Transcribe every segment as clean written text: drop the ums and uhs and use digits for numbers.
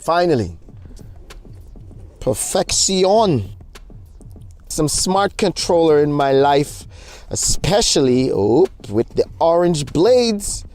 Finally. Perfection. Some smart controller in my life, especially with the orange blades.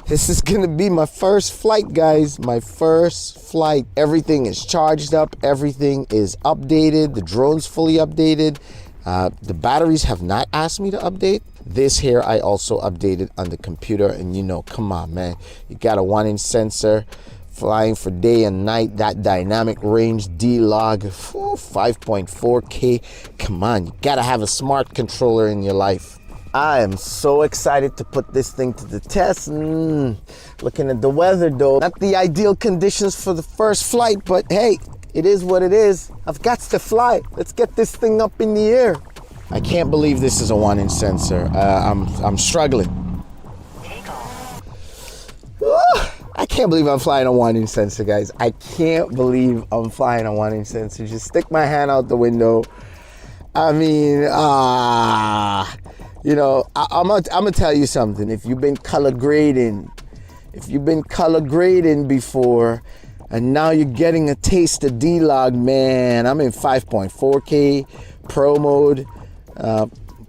This is gonna be my first flight, guys. My first flight. Everything is charged up. Everything is updated. The drone's fully updated. The batteries have not asked me to update. This here I also updated on the computer, and you know, come on, man. You got a 1-inch sensor, flying for day and night, that dynamic range D-Log, 5.4K. Come on, you gotta have a smart controller in your life. I am so excited to put this thing to the test. Looking at the weather though, not the ideal conditions for the first flight, but hey, it is what it is. I've got to fly. Let's get this thing up in the air. I can't believe this is a 1-inch sensor. I'm struggling. I can't believe I'm flying a 1-inch sensor, guys. I can't believe I'm flying a 1-inch sensor. Just stick my hand out the window. I mean, you know, I'm gonna tell you something. If you've been color grading before, and now you're getting a taste of D-Log, man. I'm in 5.4K Pro mode.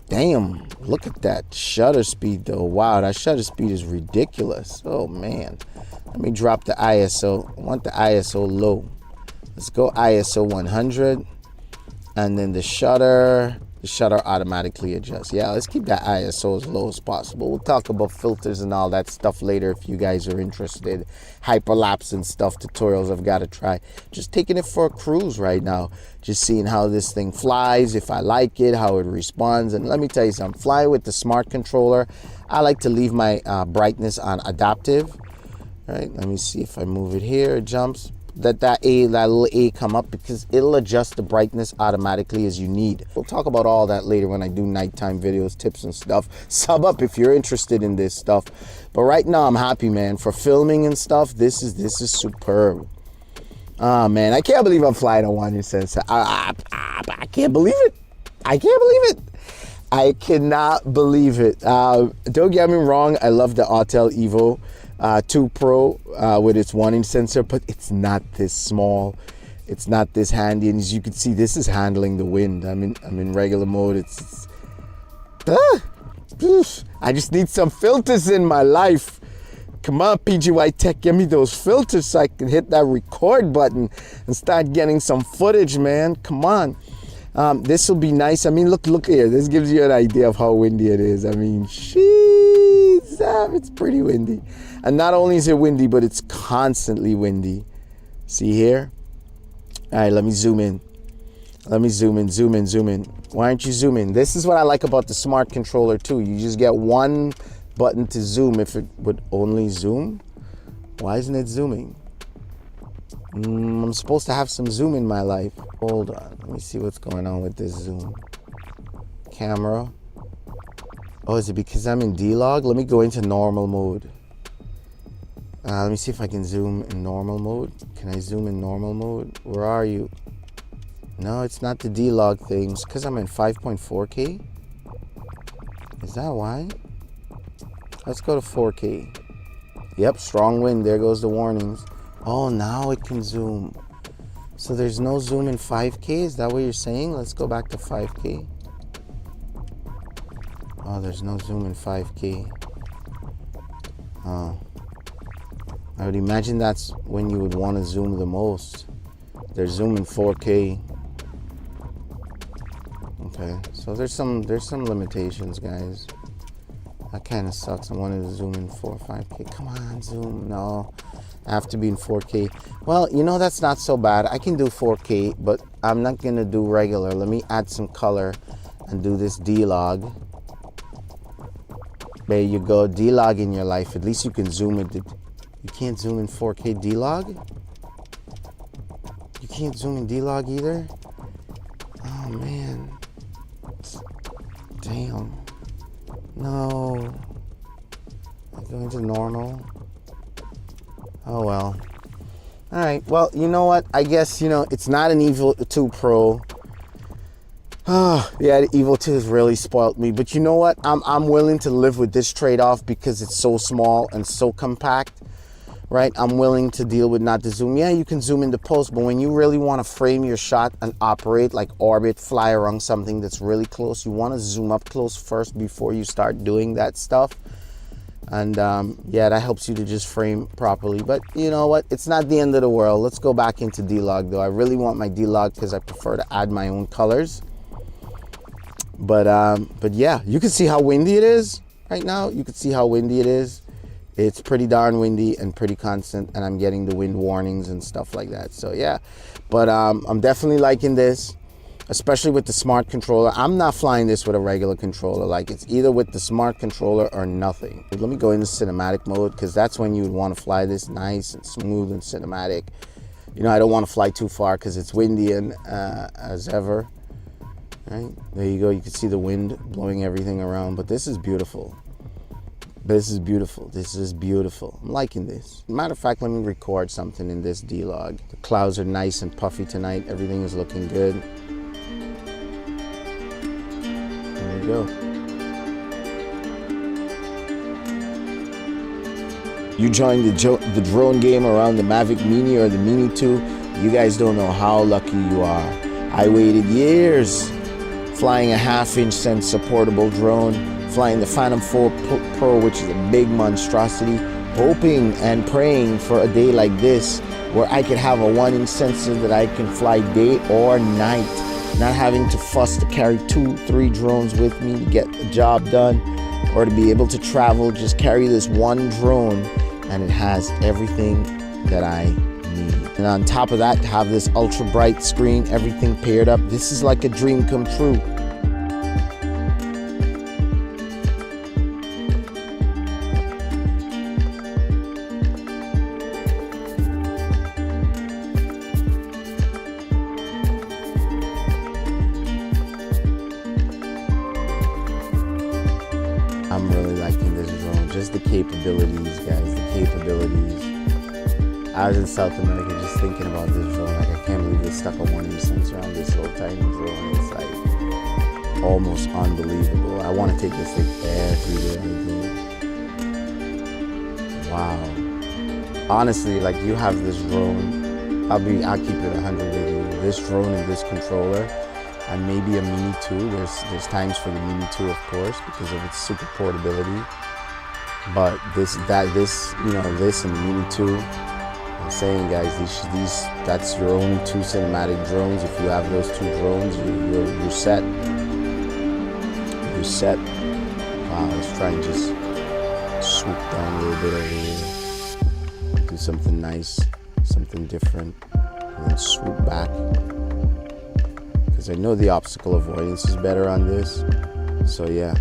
Damn, look at that shutter speed though. Wow, that shutter speed is ridiculous. Oh man. Let me drop the ISO. I want the ISO low. Let's go ISO 100. And then the shutter automatically adjusts. Yeah, let's keep that ISO as low as possible. We'll talk about filters and all that stuff later if you guys are interested. Hyperlapse and stuff, tutorials I've got to try. Just taking it for a cruise right now. Just seeing how this thing flies, if I like it, how it responds. And let me tell you something, flying with the smart controller, I like to leave my brightness on adaptive. All right, let me see if I move it here, it jumps. That little A come up because it'll adjust the brightness automatically as you need. We'll talk about all that later when I do nighttime videos, tips and stuff. Sub up if you're interested in this stuff. But right now I'm happy, man. For filming and stuff, this is superb. Oh man, I can't believe I'm flying a 1-inch sensor. I can't believe it. I can't believe it. I cannot believe it. Don't get me wrong, I love the Autel Evo 2 Pro with its 1-inch sensor, but it's not this small. It's not this handy, and as you can see, this is handling the wind. I'm in regular mode. I just need some filters in my life. Come on, PGY Tech, give me those filters so I can hit that record button and start getting some footage, man. Come on. This will be nice. I mean, look here. This gives you an idea of how windy it is. I mean, sheesh, it's pretty windy. And not only is it windy, but it's constantly windy. See here? All right, let me zoom in. Let me zoom in. Why aren't you zooming? This is what I like about the smart controller too. You just get one button to zoom. If it would only zoom, why isn't it zooming? I'm supposed to have some zoom in my life. Hold on, let me see what's going on with this zoom. Camera. Oh, is it because I'm in D-Log? Let me go into normal mode. Let me see if I can zoom in normal mode. Can I zoom in normal mode? Where are you? No, it's not the D-Log thing. It's because I'm in 5.4K. Is that why? Let's go to 4K. Yep, strong wind. There goes the warnings. Oh, now it can zoom. So there's no zoom in 5K? Is that what you're saying? Let's go back to 5K. Oh, there's no zoom in 5K. Oh. I would imagine that's when you would want to zoom the most. There's zoom in 4K. Okay, so there's some limitations, guys. That kind of sucks. I wanted to zoom in 4 or 5K. Come on, zoom. No, I have to be in 4K. Well, you know, that's not so bad. I can do 4K, but I'm not gonna do regular. Let me add some color and do this D-Log. There you go, D-Log in your life. At least you can zoom it. You can't zoom in 4K D-Log? You can't zoom in D-Log either? Oh man. Damn. No. I'm going to normal. Oh well. Alright, well, you know what? I guess, you know, it's not an Evo 2 Pro. Oh, yeah, the Evo 2 has really spoiled me. But you know what? I'm willing to live with this trade-off because it's so small and so compact. right? I'm willing to deal with not the zoom. Yeah, you can zoom into post, but when you really want to frame your shot and operate, like orbit, fly around something that's really close, you want to zoom up close first before you start doing that stuff. And yeah, that helps you to just frame properly. But you know what? It's not the end of the world. Let's go back into D-Log though. I really want my D-Log because I prefer to add my own colors. But yeah, you can see how windy it is right now. You can see how windy it is. It's pretty darn windy and pretty constant, and I'm getting the wind warnings and stuff like that. So yeah, but I'm definitely liking this, especially with the smart controller. I'm not flying this with a regular controller. Like, it's either with the smart controller or nothing. Let me go into cinematic mode, because that's when you would want to fly this nice and smooth and cinematic. You know, I don't want to fly too far because it's windy and as ever. Right, there you go. You can see the wind blowing everything around, but this is beautiful. This is beautiful. This is beautiful. I'm liking this. Matter of fact, let me record something in this D-Log. The clouds are nice and puffy tonight. Everything is looking good. There we go. You joined the drone game around the Mavic Mini or the Mini 2. You guys don't know how lucky you are. I waited years flying a half-inch sensor portable drone, flying the Phantom 4 Pro, which is a big monstrosity, hoping and praying for a day like this where I could have a 1-inch sensor that I can fly day or night, not having to fuss to carry 2-3 drones with me to get the job done, or to be able to travel, just carry this one drone and it has everything that I need. And on top of that, to have this ultra bright screen, everything paired up, this is like a dream come true. I'm really liking this drone, just the capabilities, guys, the capabilities. I was in South America just thinking about this drone, like I can't believe they stuck a 1-inch sensor on this little tiny drone. It's like almost unbelievable. I want to take this thing everywhere I go. Wow. Honestly, like, you have this drone, I'll keep it 100 with you. This drone and this controller, and maybe a Mini 2. There's times for the Mini 2, of course, because of its super portability. But this and the Mini 2, I'm saying, guys, that's your only 2 cinematic drones. If you have those 2 drones, you're set. You're set. Wow, let's try and just swoop down a little bit over here. Do something nice, something different, and then swoop back. Because I know the obstacle avoidance is better on this. So yeah.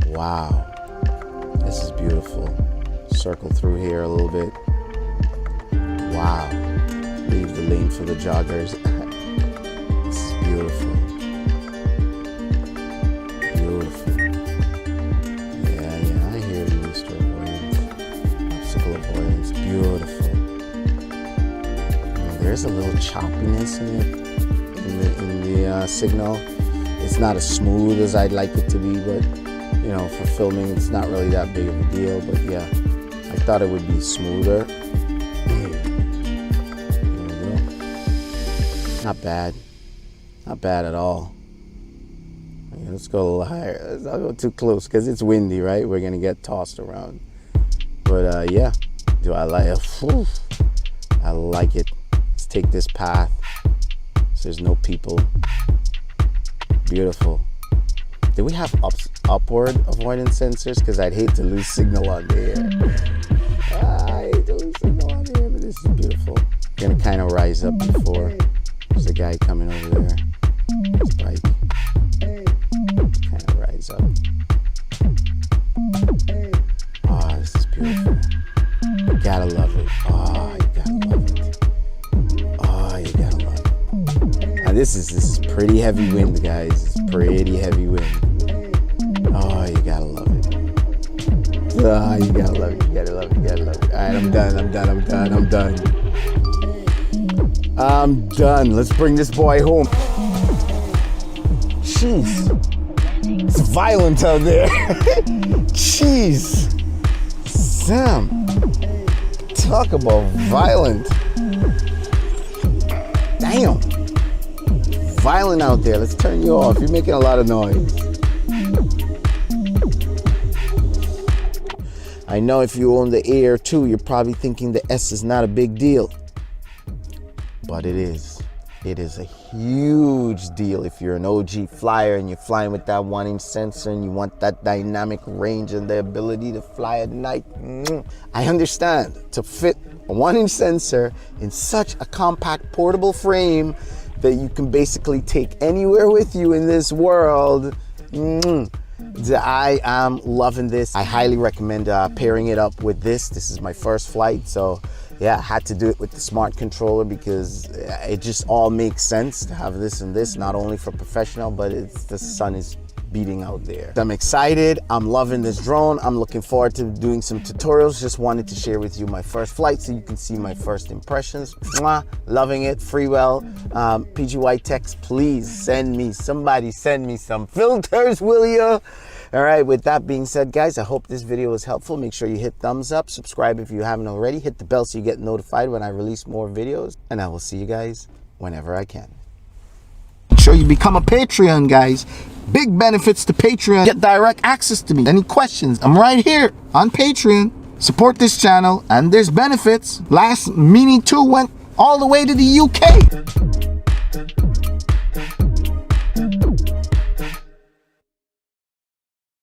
Wow. This is beautiful. Circle through here a little bit. Wow. Leave the lane for the joggers. This is beautiful. Beautiful. Yeah, I hear you, Mr. Avoidance. Obstacle avoidance. Beautiful. There's a little choppiness in it, in the signal. It's not as smooth as I'd like it to be, but you know, for filming, it's not really that big of a deal. But yeah, I thought it would be smoother. Not bad. Not bad at all. Okay, let's go a little higher. Let's not go too close because it's windy, right? We're going to get tossed around. But yeah, do I like it? I like it. Let's take this path so there's no people. Beautiful. Do we have upward avoidance sensors? Because I'd hate to lose signal on the air. I hate to lose signal on the air, but this is beautiful. I'm going to kind of rise up before. There's a guy coming over there. His bike. Kind of rise up. Oh, this is beautiful. You gotta love it. Oh, you gotta love it. Oh, you gotta love it. Now this is pretty heavy wind, guys. It's pretty heavy wind. Oh, you gotta love it. Oh, you gotta love it. You gotta love it. You gotta love it. All right, I'm done. Let's bring this boy home. Jeez. It's violent out there. Jeez. Sam. Talk about violent. Damn. Violent out there. Let's turn you off. You're making a lot of noise. I know if you own the Air too, you're probably thinking the S is not a big deal. But it is. It is a huge deal if you're an OG flyer and you're flying with that 1-inch sensor and you want that dynamic range and the ability to fly at night. I understand. To fit a 1-inch sensor in such a compact portable frame that you can basically take anywhere with you in this world. I am loving this. I highly recommend pairing it up with this. This is my first flight, so yeah, I had to do it with the smart controller because it just all makes sense to have this and this, not only for professional, but the sun is beating out there. I'm excited. I'm loving this drone. I'm looking forward to doing some tutorials. Just wanted to share with you my first flight so you can see my first impressions. Mwah, loving it. Freewell. PGY Techs, please somebody send me some filters, will you? All right, with that being said, guys, I hope this video was helpful. Make sure you hit thumbs up, subscribe if you haven't already, hit the bell so you get notified when I release more videos, and I will see you guys whenever I can. Make sure you become a Patreon, guys. Big benefits to Patreon. Get direct access to me. Any questions? I'm right here on Patreon. Support this channel, and there's benefits. Last Mini 2 went all the way to the UK.